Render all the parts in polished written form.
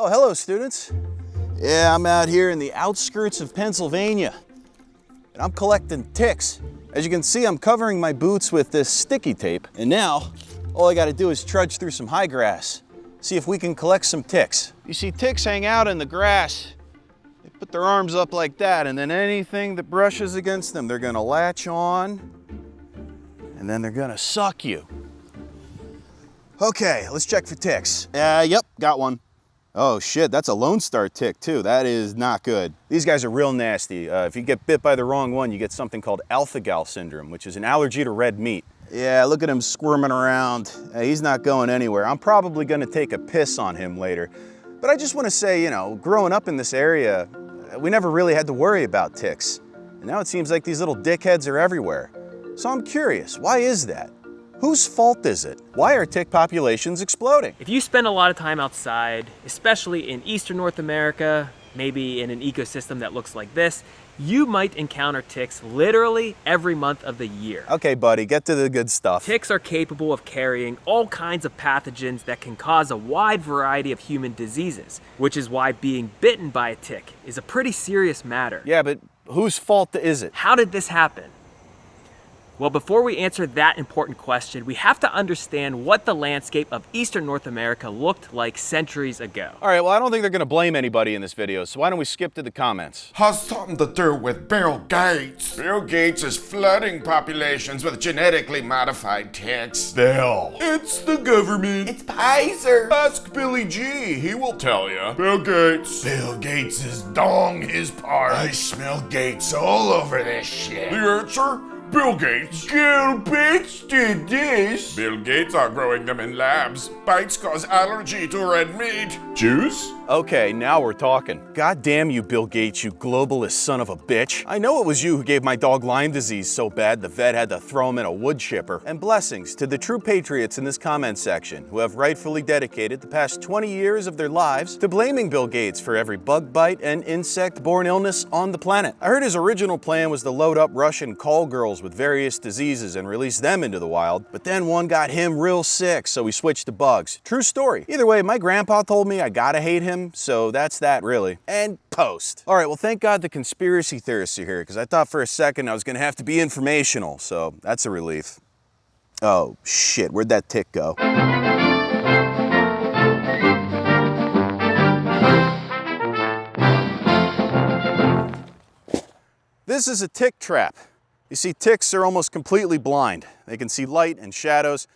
Oh, hello, students. Yeah, I'm out here in the outskirts of Pennsylvania, and I'm collecting ticks. As you can see, I'm covering my boots with this sticky tape, and now all I gotta do is trudge through some high grass, see if we can collect some ticks. You see ticks hang out in the grass. They put their arms up like that, and then anything that brushes against them, they're gonna latch on, and then they're gonna suck you. Okay, let's check for ticks. Yep, got one. Oh shit, that's a Lone Star tick too. That is not good. These guys are real nasty. If you get bit by the wrong one, you get something called alpha-gal syndrome, which is an allergy to red meat. Yeah, look at him squirming around. He's not going anywhere. I'm probably gonna take a piss on him later. But I just wanna say, you know, growing up in this area, we never really had to worry about ticks. And now it seems like these little dickheads are everywhere. So I'm curious, why is that? Whose fault is it? Why are tick populations exploding? If you spend a lot of time outside, especially in Eastern North America, maybe in an ecosystem that looks like this, you might encounter ticks literally every month of the year. Okay, buddy, get to the good stuff. Ticks are capable of carrying all kinds of pathogens that can cause a wide variety of human diseases, which is why being bitten by a tick is a pretty serious matter. Yeah, but whose fault is it? How did this happen? Well, before we answer that important question, we have to understand what the landscape of Eastern North America looked like centuries ago. All right, well, I don't think they're gonna blame anybody in this video, so why don't we skip to the comments? Has something to do with Bill Gates. Bill Gates is flooding populations with genetically modified ticks. Bill. It's the government. It's Pfizer. Ask Billy G. He will tell you. Bill Gates. Bill Gates is dong his part. I smell Gates all over this shit. The answer? Bill Gates. Bill Gates did this. Bill Gates are growing them in labs. Bites cause allergy to red meat. Juice? Okay, now we're talking. God damn you, Bill Gates, you globalist son of a bitch. I know it was you who gave my dog Lyme disease so bad the vet had to throw him in a wood chipper. And blessings to the true patriots in this comment section who have rightfully dedicated the past 20 years of their lives to blaming Bill Gates for every bug bite and insect-borne illness on the planet. I heard his original plan was to load up Russian call girls with various diseases and release them into the wild, but then one got him real sick, so he switched to bugs. True story. Either way, my grandpa told me I gotta hate him, so that's that really. And post. All right, well, thank God the conspiracy theorists are here, because I thought for a second I was gonna have to be informational, so that's a relief. Oh shit, where'd that tick go? This is a tick trap. You see, ticks are almost completely blind. They can see light and shadows,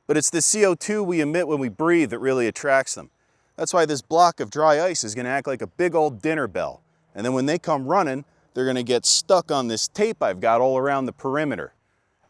but it's the CO2 we emit when we breathe that really attracts them. That's why this block of dry ice is gonna act like a big old dinner bell. And then when they come running, they're gonna get stuck on this tape I've got all around the perimeter.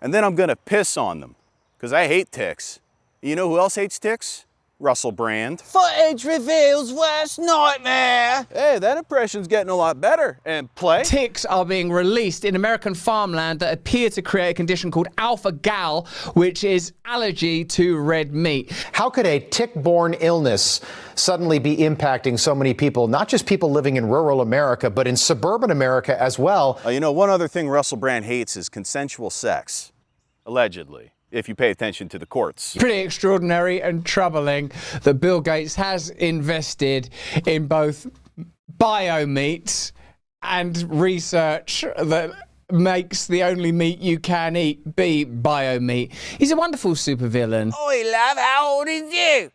And then I'm gonna piss on them, because I hate ticks. You know who else hates ticks? Russell Brand. Footage reveals worst nightmare. Hey, that impression's getting a lot better. And play? Ticks are being released in American farmland that appear to create a condition called alpha-gal, which is allergy to red meat. How could a tick-borne illness suddenly be impacting so many people, not just people living in rural America, but in suburban America as well? You know, one other thing Russell Brand hates is consensual sex. Allegedly. If you pay attention to the courts. Pretty extraordinary and troubling that Bill Gates has invested in both bio-meat and research that makes the only meat you can eat be bio-meat. He's a wonderful supervillain. Oi, love, how old is you?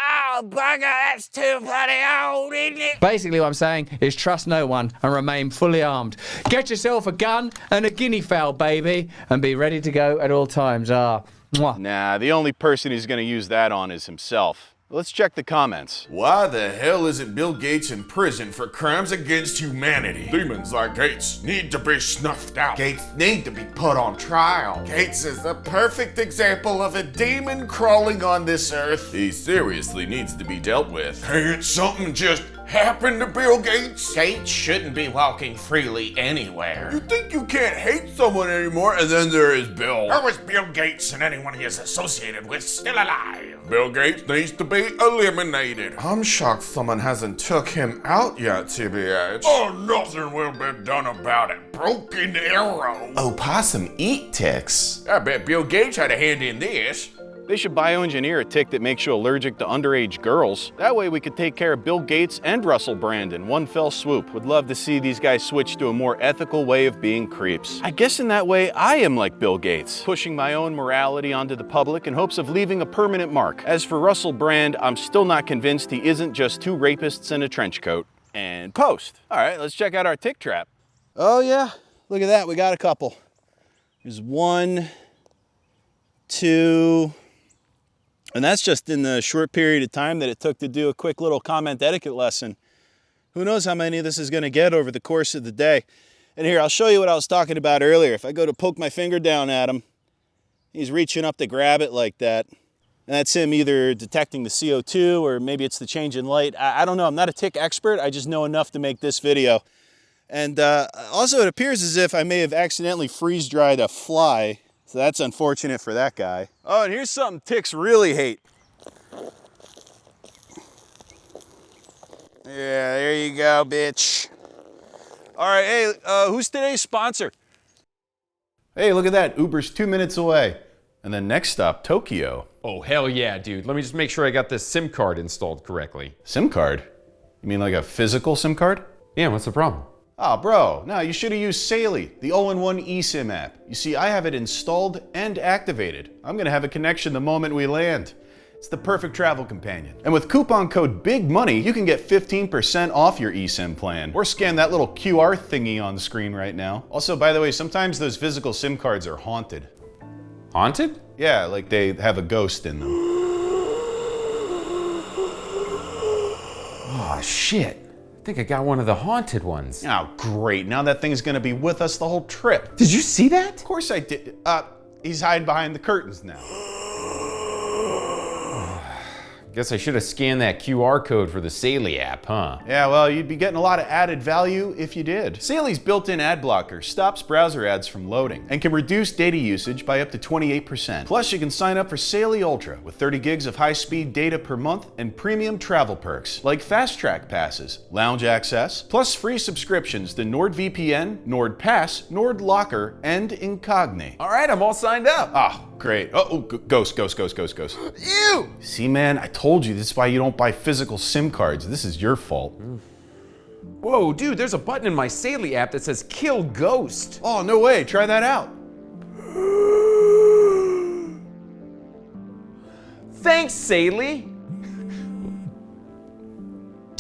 Oh, bugger, that's too bloody old, isn't it? Basically what I'm saying is trust no one and remain fully armed. Get yourself a gun and a guinea fowl, baby, and be ready to go at all times. Mwah. Nah, the only person he's gonna use that on is himself. Let's check the comments. Why the hell isn't Bill Gates in prison for crimes against humanity? Demons like Gates need to be snuffed out. Gates need to be put on trial. Gates is the perfect example of a demon crawling on this earth. He seriously needs to be dealt with. Can't something just happen to Bill Gates? Gates shouldn't be walking freely anywhere. You think you can't hate someone anymore, and then there is Bill. How is Bill Gates and anyone he is associated with still alive? Bill Gates needs to be eliminated. I'm shocked someone hasn't took him out yet, TBH. Oh, nothing will be done about it. Broken arrow. Opossum eat ticks. I bet Bill Gates had a hand in this. They should bioengineer a tick that makes you allergic to underage girls. That way we could take care of Bill Gates and Russell Brand in one fell swoop. Would love to see these guys switch to a more ethical way of being creeps. I guess in that way I am like Bill Gates, pushing my own morality onto the public in hopes of leaving a permanent mark. As for Russell Brand, I'm still not convinced he isn't just two rapists in a trench coat. And post. All right, let's check out our tick trap. Oh yeah, look at that, we got a couple. There's 1, 2, and that's just in the short period of time that it took to do a quick little comment etiquette lesson. Who knows how many this is gonna get over the course of the day. And here, I'll show you what I was talking about earlier. If I go to poke my finger down at him, he's reaching up to grab it like that. And that's him either detecting the CO2 or maybe it's the change in light. I don't know, I'm not a tick expert, I just know enough to make this video. And also it appears as if I may have accidentally freeze-dried a fly, so that's unfortunate for that guy. Oh, and here's something ticks really hate. Yeah, there you go, bitch. All right, hey, who's today's sponsor? Hey, look at that, Uber's 2 minutes away. And then next stop, Tokyo. Oh, hell yeah, dude. Let me just make sure I got this SIM card installed correctly. SIM card? You mean like a physical SIM card? Yeah, what's the problem? Oh, bro, no, you should have used Saily, the all-in-one eSIM app. You see, I have it installed and activated. I'm gonna have a connection the moment we land. It's the perfect travel companion. And with coupon code BIGMONEY, you can get 15% off your eSIM plan. Or scan that little QR thingy on the screen right now. Also, by the way, sometimes those physical SIM cards are haunted. Haunted? Yeah, like they have a ghost in them. Oh, shit. I think I got one of the haunted ones. Oh, great. Now that thing's gonna be with us the whole trip. Did you see that? Of course I did. He's hiding behind the curtains now. Guess I should have scanned that QR code for the Saily app, huh? Yeah, well, you'd be getting a lot of added value if you did. Saily's built-in ad blocker stops browser ads from loading and can reduce data usage by up to 28%. Plus, you can sign up for Saily Ultra with 30 gigs of high-speed data per month and premium travel perks like Fast Track passes, lounge access, plus free subscriptions to NordVPN, NordPass, NordLocker, and Incogni. All right, I'm all signed up. Ah, great. Oh, ghost. Ew! See, man, I told you this is why you don't buy physical SIM cards. This is your fault. Whoa, dude, there's a button in my Saily app that says kill ghost. Oh, no way. Try that out. Thanks, Saily.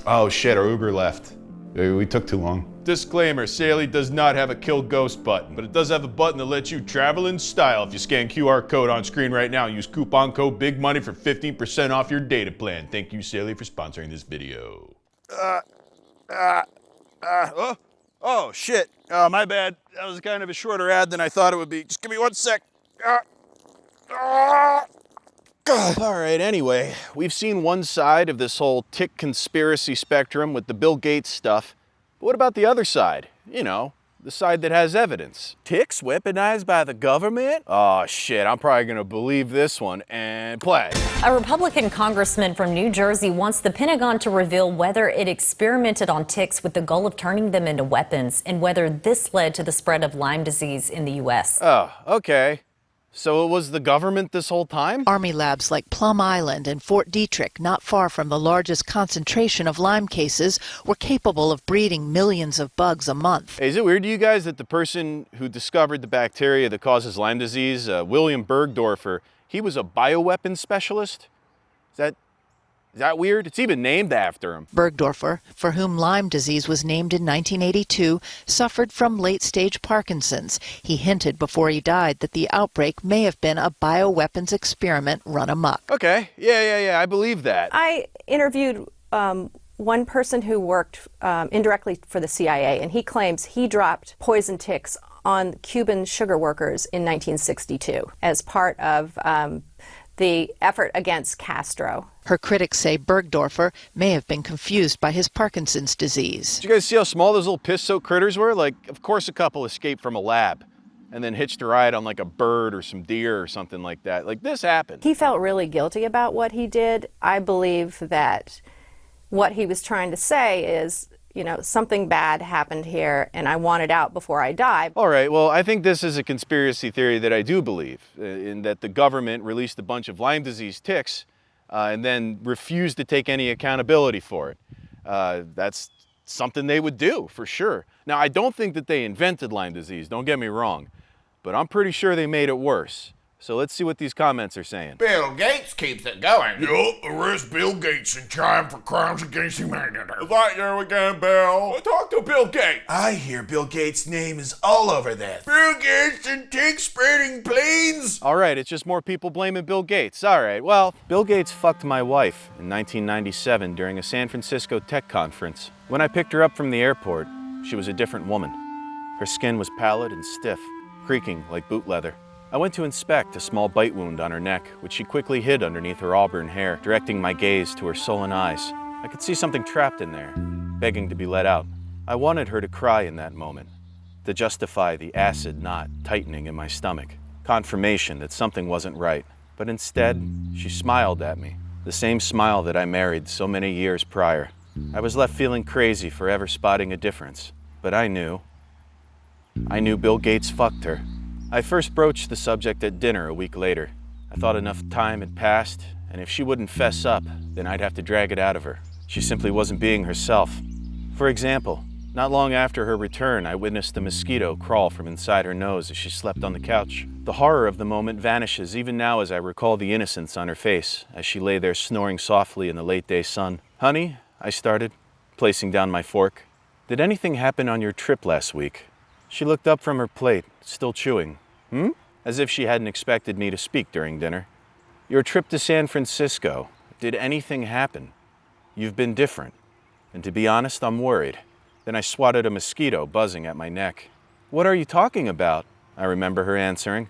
Oh shit, our Uber left. We took too long. Disclaimer, Saily does not have a kill ghost button, but it does have a button that lets you travel in style if you scan QR code on screen right now. Use coupon code BIGMONEY for 15% off your data plan. Thank you, Saily, for sponsoring this video. Oh shit. Oh, my bad. That was kind of a shorter ad than I thought it would be. Just give me 1 sec. All right, anyway, we've seen one side of this whole tick conspiracy spectrum with the Bill Gates stuff. But what about the other side? You know, the side that has evidence. Ticks weaponized by the government? Oh shit, I'm probably gonna believe this one and play. A Republican congressman from New Jersey wants the Pentagon to reveal whether it experimented on ticks with the goal of turning them into weapons and whether this led to the spread of Lyme disease in the U.S. Oh, okay. So it was the government this whole time? Army labs like Plum Island and Fort Detrick, not far from the largest concentration of Lyme cases, were capable of breeding millions of bugs a month. Hey, is it weird to you guys that the person who discovered the bacteria that causes Lyme disease, William Bergdorfer, he was a bioweapons specialist? Is that weird? It's even named after him. Bergdorfer, for whom Lyme disease was named in 1982, suffered from late-stage Parkinson's. He hinted before he died that the outbreak may have been a bioweapons experiment run amok. Okay, yeah, I believe that. I interviewed one person who worked indirectly for the CIA, and he claims he dropped poison ticks on Cuban sugar workers in 1962 as part of the effort against Castro. Her critics say Bergdorfer may have been confused by his Parkinson's disease. Did you guys see how small those little piss-soaked critters were? Like, of course a couple escaped from a lab and then hitched a ride on like a bird or some deer or something like that. Like, this happened. He felt really guilty about what he did. I believe that what he was trying to say is, you know, something bad happened here and I want it out before I die. All right, well, I think this is a conspiracy theory that I do believe, in that the government released a bunch of Lyme disease ticks and then refused to take any accountability for it. That's something they would do, for sure. Now, I don't think that they invented Lyme disease, don't get me wrong, but I'm pretty sure they made it worse. So let's see what these comments are saying. Bill Gates keeps it going. Yup, arrest Bill Gates in time for crimes against humanity. Is that you again, Bill? Talk to Bill Gates. I hear Bill Gates' name is all over this. Bill Gates and tick spreading planes. All right, it's just more people blaming Bill Gates. All right, well, Bill Gates fucked my wife in 1997 during a San Francisco tech conference. When I picked her up from the airport, she was a different woman. Her skin was pallid and stiff, creaking like boot leather. I went to inspect a small bite wound on her neck, which she quickly hid underneath her auburn hair, directing my gaze to her sullen eyes. I could see something trapped in there, begging to be let out. I wanted her to cry in that moment, to justify the acid knot tightening in my stomach, confirmation that something wasn't right. But instead, she smiled at me, the same smile that I married so many years prior. I was left feeling crazy for ever spotting a difference, but I knew Bill Gates fucked her. I first broached the subject at dinner a week later. I thought enough time had passed, and if she wouldn't fess up, then I'd have to drag it out of her. She simply wasn't being herself. For example, not long after her return, I witnessed a mosquito crawl from inside her nose as she slept on the couch. The horror of the moment vanishes even now as I recall the innocence on her face as she lay there snoring softly in the late-day sun. "Honey," I started, placing down my fork, "did anything happen on your trip last week?" She looked up from her plate, still chewing. As if she hadn't expected me to speak during dinner. "Your trip to San Francisco, did anything happen? You've been different. And to be honest, I'm worried." Then I swatted a mosquito buzzing at my neck. "What are you talking about?" I remember her answering.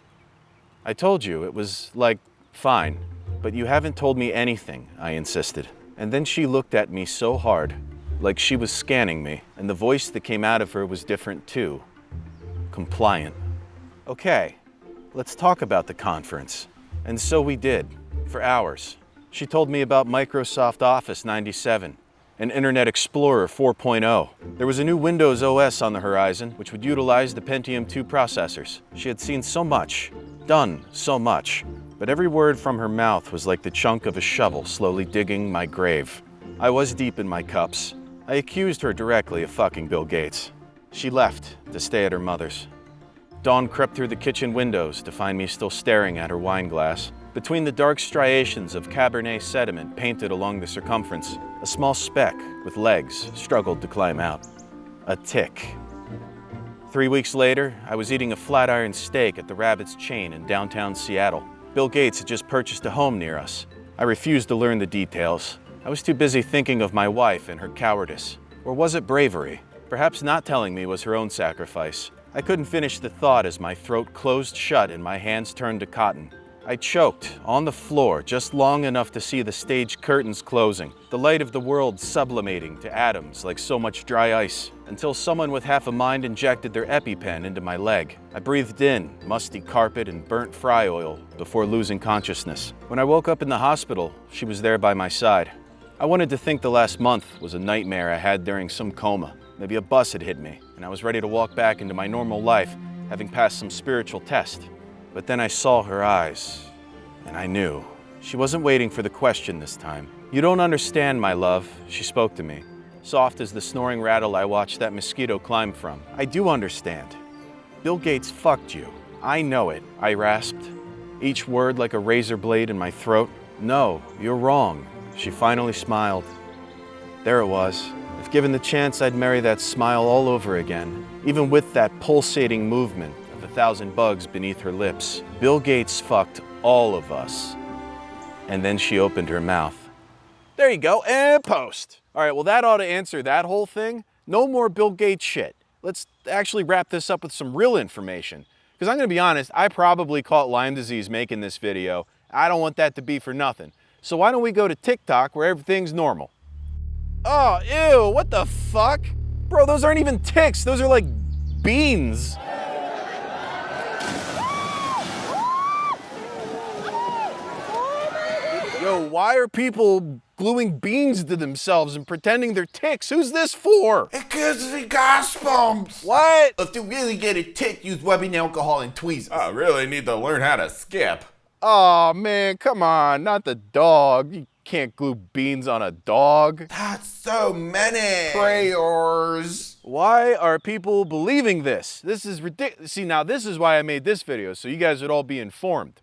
"I told you, it was like, fine. But you haven't told me anything," I insisted. And then she looked at me so hard, like she was scanning me, and the voice that came out of her was different too. Compliant. "Okay, let's talk about the conference." And so we did, for hours. She told me about Microsoft Office 97, and Internet Explorer 4.0. There was a new Windows OS on the horizon, which would utilize the Pentium 2 processors. She had seen so much, done so much, but every word from her mouth was like the chunk of a shovel slowly digging my grave. I was deep in my cups. I accused her directly of fucking Bill Gates. She left to stay at her mother's. Dawn crept through the kitchen windows to find me still staring at her wine glass. Between the dark striations of Cabernet sediment painted along the circumference, a small speck with legs struggled to climb out. A tick. 3 weeks later, I was eating a flat iron steak at the Rabbit's Chain in downtown Seattle. Bill Gates had just purchased a home near us. I refused to learn the details. I was too busy thinking of my wife and her cowardice. Or was it bravery? Perhaps not telling me was her own sacrifice. I couldn't finish the thought as my throat closed shut and my hands turned to cotton. I choked on the floor just long enough to see the stage curtains closing, the light of the world sublimating to atoms like so much dry ice, until someone with half a mind injected their EpiPen into my leg. I breathed in musty carpet and burnt fry oil before losing consciousness. When I woke up in the hospital, she was there by my side. I wanted to think the last month was a nightmare I had during some coma. Maybe a bus had hit me, and I was ready to walk back into my normal life, having passed some spiritual test. But then I saw her eyes, and I knew. She wasn't waiting for the question this time. "You don't understand, my love," she spoke to me, soft as the snoring rattle I watched that mosquito climb from. "I do understand. Bill Gates fucked you. I know it," I rasped, each word like a razor blade in my throat. "No, you're wrong." She finally smiled. There it was. If given the chance, I'd marry that smile all over again, even with that pulsating movement of 1,000 bugs beneath her lips. Bill Gates fucked all of us. And then she opened her mouth. There you go, and post. All right, well, that ought to answer that whole thing. No more Bill Gates shit. Let's actually wrap this up with some real information. Because I'm gonna be honest, I probably caught Lyme disease making this video. I don't want that to be for nothing. So why don't we go to TikTok where everything's normal? Oh, ew, what the fuck? Bro, those aren't even ticks, those are like beans. Yo, why are people gluing beans to themselves and pretending they're ticks? Who's this for? Because the goosebumps. What? If you really get a tick, use rubbing alcohol and tweezers. I really need to learn how to skip. Oh man, come on, not the dog. You can't glue beans on a dog. That's so many prayers. Why are people believing this? This is ridiculous. See, now this is why I made this video, so you guys would all be informed.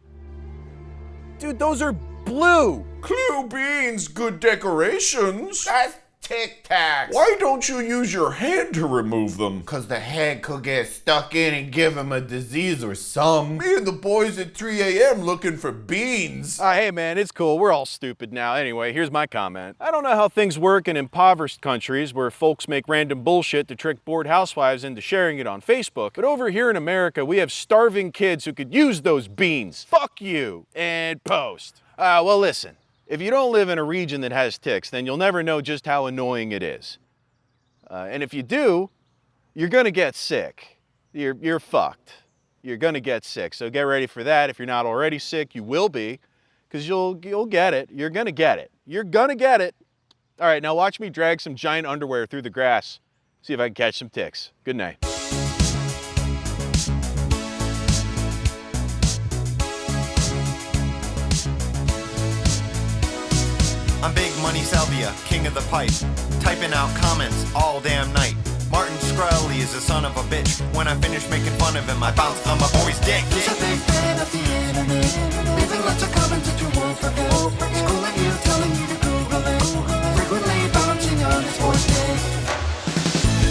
Dude, those are blue. Glue beans, good decorations. That's Tic Tacs. Why don't you use your hand to remove them? Cause the head could get stuck in and give him a disease or some. Me and the boys at 3 a.m. looking for beans. Hey man, it's cool. We're all stupid now. Anyway, here's my comment. I don't know how things work in impoverished countries where folks make random bullshit to trick bored housewives into sharing it on Facebook, but over here in America, we have starving kids who could use those beans. Fuck you. And post. Well, listen. If you don't live in a region that has ticks, then you'll never know just how annoying it is. And if you do, you're gonna get sick. You're fucked. You're gonna get sick. So get ready for that. If you're not already sick, you will be, because you'll get it. You're gonna get it. You're gonna get it. All right, now watch me drag some giant underwear through the grass. See if I can catch some ticks. Good night. I'm Big Money Salvia, king of the pipe, typing out comments all damn night. Martin Shkreli is a son of a bitch. When I finish making fun of him, I bounce on my boy's dick. He's a big fan of the internet, leaving lots of comments that you won't forget. Schooling you, telling you to Google it, frequently bouncing on his boy's dick.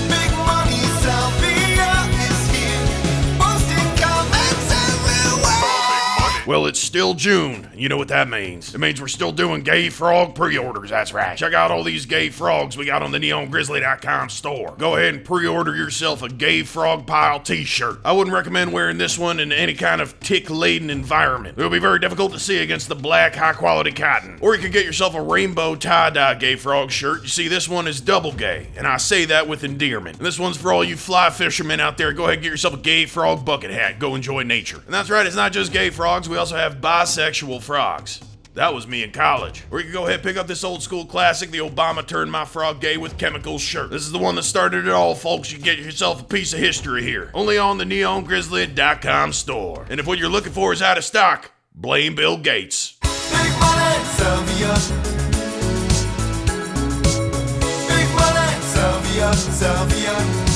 Big Money Salvia is here, posting comments everywhere. Well, it's still June. You know what that means. It means we're still doing gay frog pre-orders, that's right. Check out all these gay frogs we got on the neongrizzly.com store. Go ahead and pre-order yourself a gay frog pile t-shirt. I wouldn't recommend wearing this one in any kind of tick-laden environment. It'll be very difficult to see against the black, high-quality cotton. Or you could get yourself a rainbow tie-dye gay frog shirt. You see, this one is double gay, and I say that with endearment. And this one's for all you fly fishermen out there. Go ahead and get yourself a gay frog bucket hat. Go enjoy nature. And that's right, it's not just gay frogs. We also have bisexual frogs. That was me in college. Or you can go ahead and pick up this old school classic, the Obama Turned My Frog Gay with Chemicals shirt. This is the one that started it all, folks. You can get yourself a piece of history here. Only on the neongrizzly.com store. And if what you're looking for is out of stock, blame Bill Gates. Big Money Salvia. Big Money Salvia, Salvia.